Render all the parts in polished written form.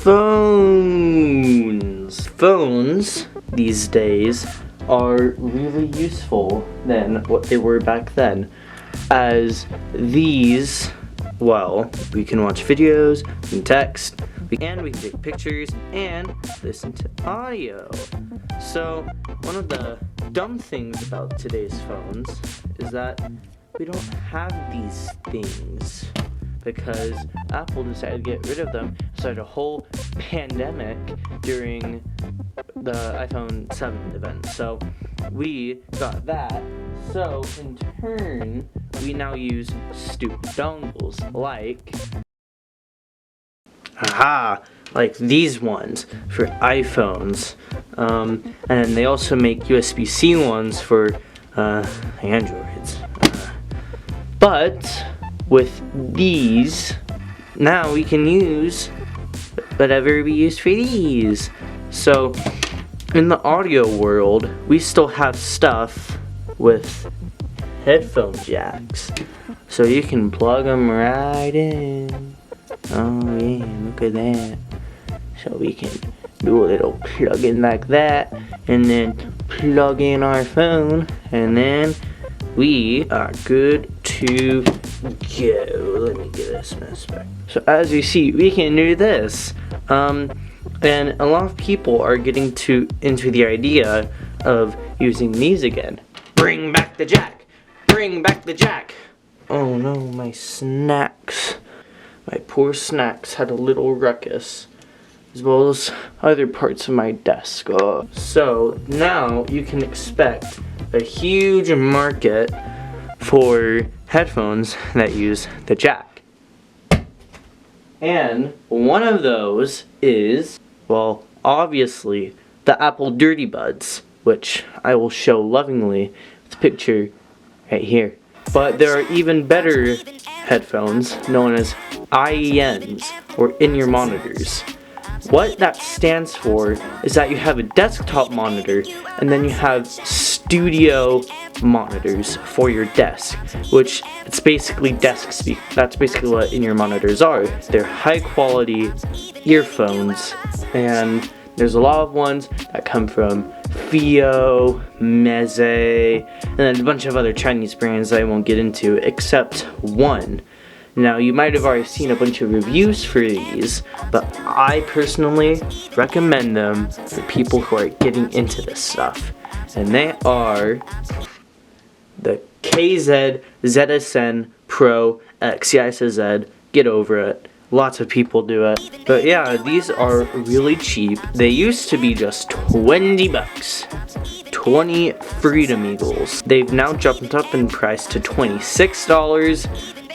Phones. Phones these days are really useful than what they were back then, as these, well, we can watch videos, we can text, we can take pictures, and listen to audio. So one of the dumb things about today's phones is that we don't have these things, because Apple decided to get rid of them, started a whole pandemic during the iPhone 7 event. So we got that. So in turn, we now use stupid dongles like these ones for iPhones. And they also make USB-C ones for Androids. But with these, now we can use whatever we use for these. So in the audio world, we still have stuff with headphone jacks, so you can plug them right in. Oh yeah, look at that. So we can do a little plug-in like that, and then plug in our phone, and then we are good to go. Let me get this mess back. So as you see, we can do this. And a lot of people are getting into the idea of using these again. Bring back the jack! Bring back the jack! Oh no, my snacks. My poor snacks had a little ruckus, as well as other parts of my desk. So now you can expect a huge market for headphones that use the jack. And one of those is, well, obviously the Apple Dirty Buds, which I will show lovingly with a picture right here. But there are even better headphones known as IEMs, or in-ear monitors. What that stands for is that you have a desktop monitor, and then you have studio monitors for your desk, which it's basically desk speak. That's basically what in-ear monitors are. They're high quality earphones, and there's a lot of ones that come from Fio, Meze, and then a bunch of other Chinese brands I won't get into, except one. Now, you might have already seen a bunch of reviews for these, but I personally recommend them for people who are getting into this stuff. And they are the KZ ZSN Pro X. Yeah, I said Z. Get over it. Lots of people do it. But yeah, these are really cheap. They used to be just 20 bucks. 20 Freedom Eagles. They've now jumped up in price to $26.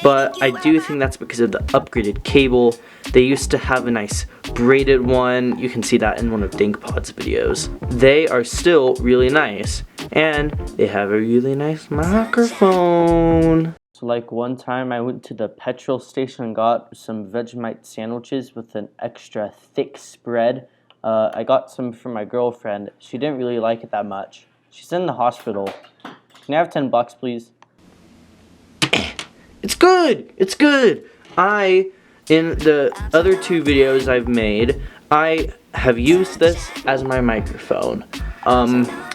But I do think that's because of the upgraded cable. They used to have a nice braided one. You can see that in one of DinkPod's videos. They are still really nice, and they have a really nice microphone. So like one time I went to the petrol station and got some Vegemite sandwiches with an extra thick spread. I got some for my girlfriend. She didn't really like it that much. She's in the hospital. Can I have 10 bucks, please? It's good! It's good! In the other two videos I've made, I have used this as my microphone.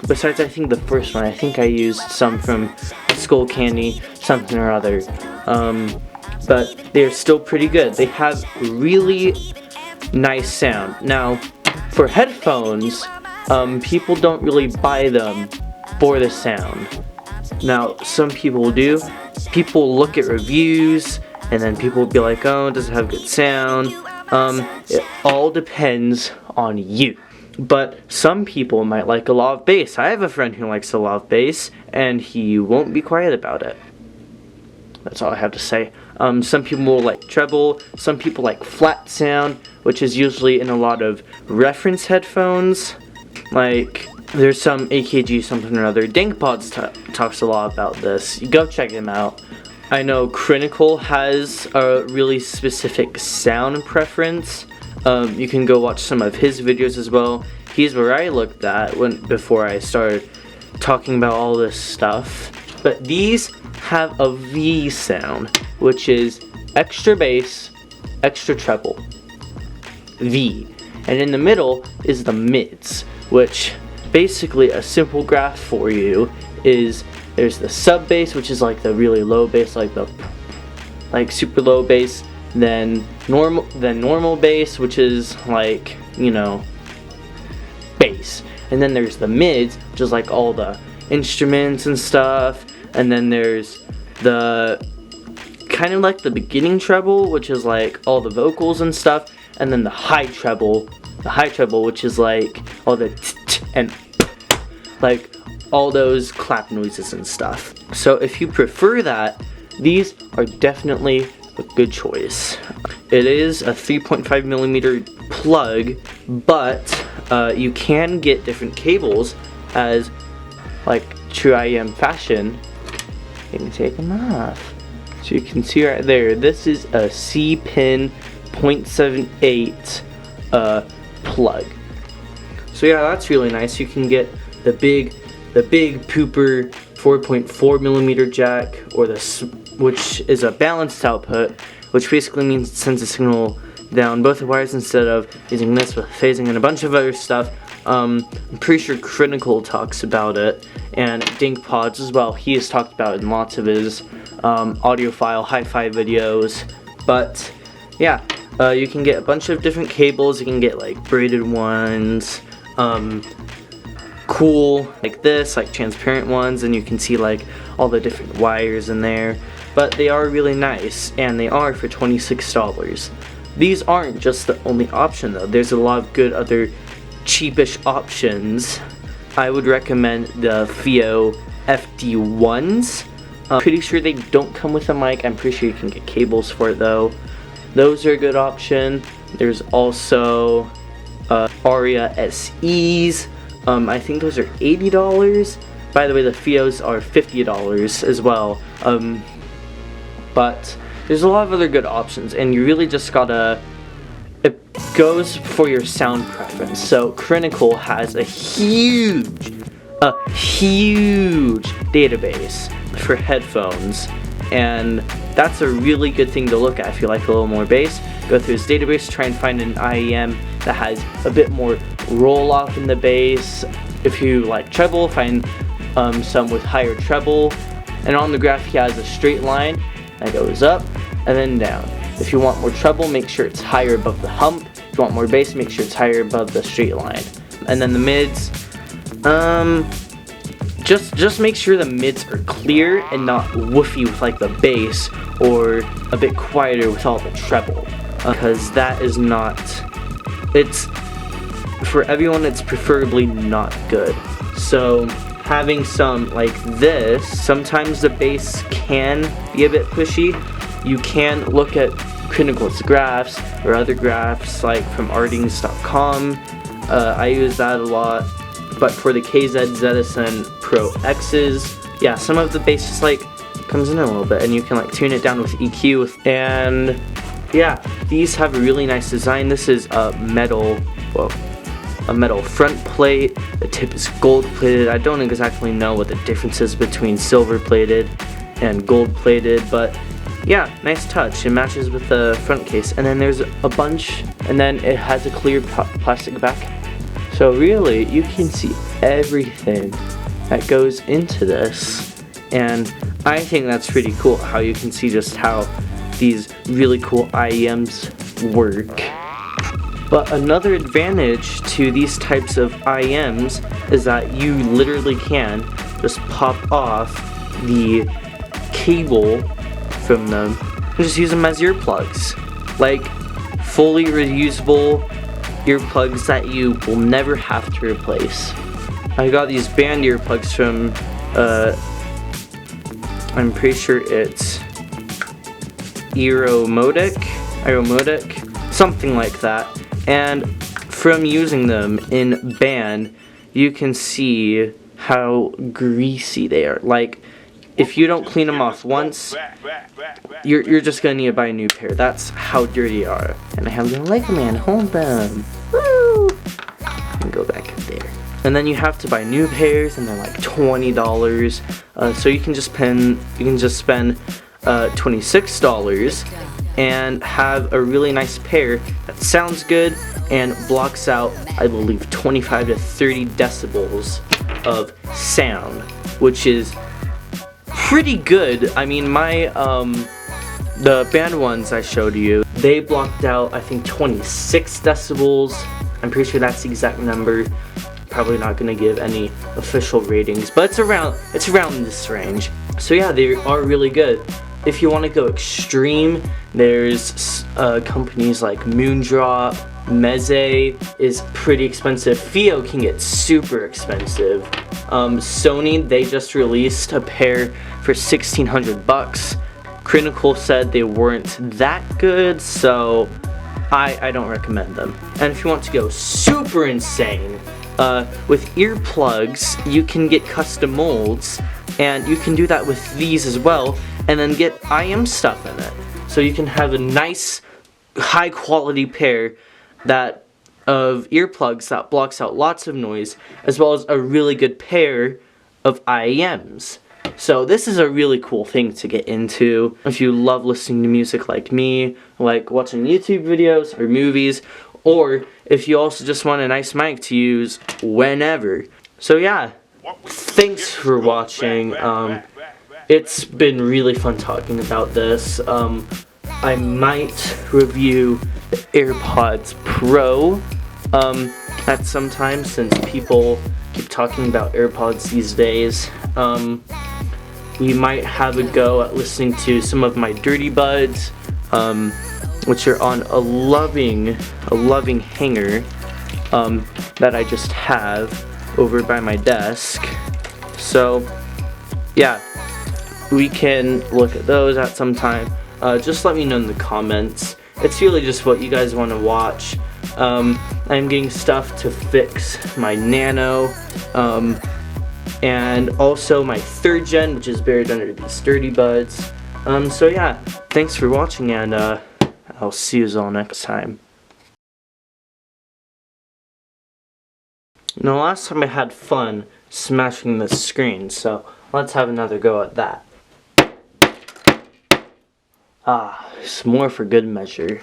Besides, I think the first one, I think I used some from Skull Candy, something or other. But they're still pretty good. They have really nice sound. Now, for headphones, people don't really buy them for the sound. Now, some people do. People look at reviews, and then people will be like, oh, does it have good sound? It all depends on you. But some people might like a lot of bass. I have a friend who likes a lot of bass, and he won't be quiet about it. That's all I have to say. Some people like treble, some people like flat sound, which is usually in a lot of reference headphones. Like, there's some AKG something or other. DinkPods talks a lot about this. You go check him out. I know Critical has a really specific sound preference. You can go watch some of his videos as well. He's where I looked at before I started talking about all this stuff. But these have a V sound, which is extra bass, extra treble. V. And in the middle is the mids, which basically a simple graph for you is there's the sub bass, which is like the really low bass, like super low bass, then normal bass, which is like, you know, bass. And then there's the mids, which is like all the instruments and stuff. And then there's the kind of like the beginning treble, which is like all the vocals and stuff. And then the high treble, which is like all the and like all those clap noises and stuff. So if you prefer that, these are definitely a good choice. It is a 3.5mm plug, but you can get different cables as like true IEM fashion. You can take them off. So you can see right there, this is a C-pin 0.78 plug. So yeah, that's really nice. You can get the big pooper 4.4mm jack, or which is a balanced output, which basically means it sends a signal down both the wires instead of using this with phasing and a bunch of other stuff. I'm pretty sure Critical talks about it, and Dink Pods as well. He has talked about it in lots of his audiophile hi-fi videos. But yeah, you can get a bunch of different cables. You can get like braided ones, cool like this, like transparent ones, and you can see like all the different wires in there. But they are really nice, and they are for $26. These aren't just the only option though. There's a lot of good other cheapish options. I would recommend the FIO FD1s. Pretty sure they don't come with a mic. I'm pretty sure you can get cables for it though. Those are a good option. There's also Aria SEs. I think those are $80. By the way, the FIOs are $50 as well. But there's a lot of other good options, and you really just gotta, it goes for your sound preference. So Critical has a huge database for headphones, and that's a really good thing to look at if you like a little more bass. Go through his database, try and find an IEM that has a bit more roll off in the bass. If you like treble, find some with higher treble. And on the graph he has a straight line that goes up and then down. If you want more treble, make sure it's higher above the hump. If you want more bass, make sure it's higher above the straight line. And then the mids, just make sure the mids are clear and not woofy with like the bass, or a bit quieter with all the treble, because that is not, it's for everyone, it's preferably not good. So having some like this, sometimes the bass can be a bit pushy. You can look at Critical's graphs or other graphs like from artings.com. I use that a lot. But for the KZ Edison Pro X's, yeah, some of the bass just like comes in a little bit, and you can like tune it down with EQ. And yeah, these have a really nice design. This is a metal front plate. The tip is gold plated. I don't exactly know what the difference is between silver plated and gold plated, but yeah, nice touch. It matches with the front case. And then there's a bunch, and then it has a clear plastic back. So really, you can see everything that goes into this, and I think that's pretty cool how you can see just how these really cool IEMs work. But another advantage to these types of IEMs is that you literally can just pop off the cable from them and just use them as earplugs. Like fully reusable earplugs that you will never have to replace. I got these band earplugs from, I'm pretty sure it's Aeromodic, something like that. And from using them in band, you can see how greasy they are. Like, if you don't clean them off once, you're just gonna need to buy a new pair. That's how dirty they are. And I have the Lego Man, hold them. Woo! And go back up there. And then you have to buy new pairs, and they're like $20. So you can just spend $26 and have a really nice pair that sounds good and blocks out, I believe, 25 to 30 decibels of sound, which is pretty good. I mean, my the band ones I showed you, they blocked out, I think, 26 decibels. I'm pretty sure that's the exact number. Probably not gonna give any official ratings, but it's around this range. So yeah, they are really good. If you want to go extreme, there's companies like Moondrop. Meze is pretty expensive. Fio can get super expensive. Sony, they just released a pair for $1,600. Critical said they weren't that good, so I don't recommend them. And if you want to go super insane, with earplugs, you can get custom molds, and you can do that with these as well, and then get IEM stuff in it. So you can have a nice, high quality pair of earplugs that blocks out lots of noise, as well as a really good pair of IEMs. So this is a really cool thing to get into if you love listening to music like me, like watching YouTube videos or movies, or if you also just want a nice mic to use whenever. So yeah, thanks for watching. It's been really fun talking about this. I might review the AirPods Pro at some time, since people keep talking about AirPods these days. We might have a go at listening to some of my Dirty Buds, which are on a loving hanger that I just have over by my desk. So yeah, we can look at those at some time. Just let me know in the comments. It's really just what you guys want to watch. I'm getting stuff to fix my Nano, and also my 3rd gen, which is buried under these Dirty Buds. So yeah, thanks for watching, and I'll see you all next time. Now, last time I had fun smashing the screen, so let's have another go at that. It's more for good measure.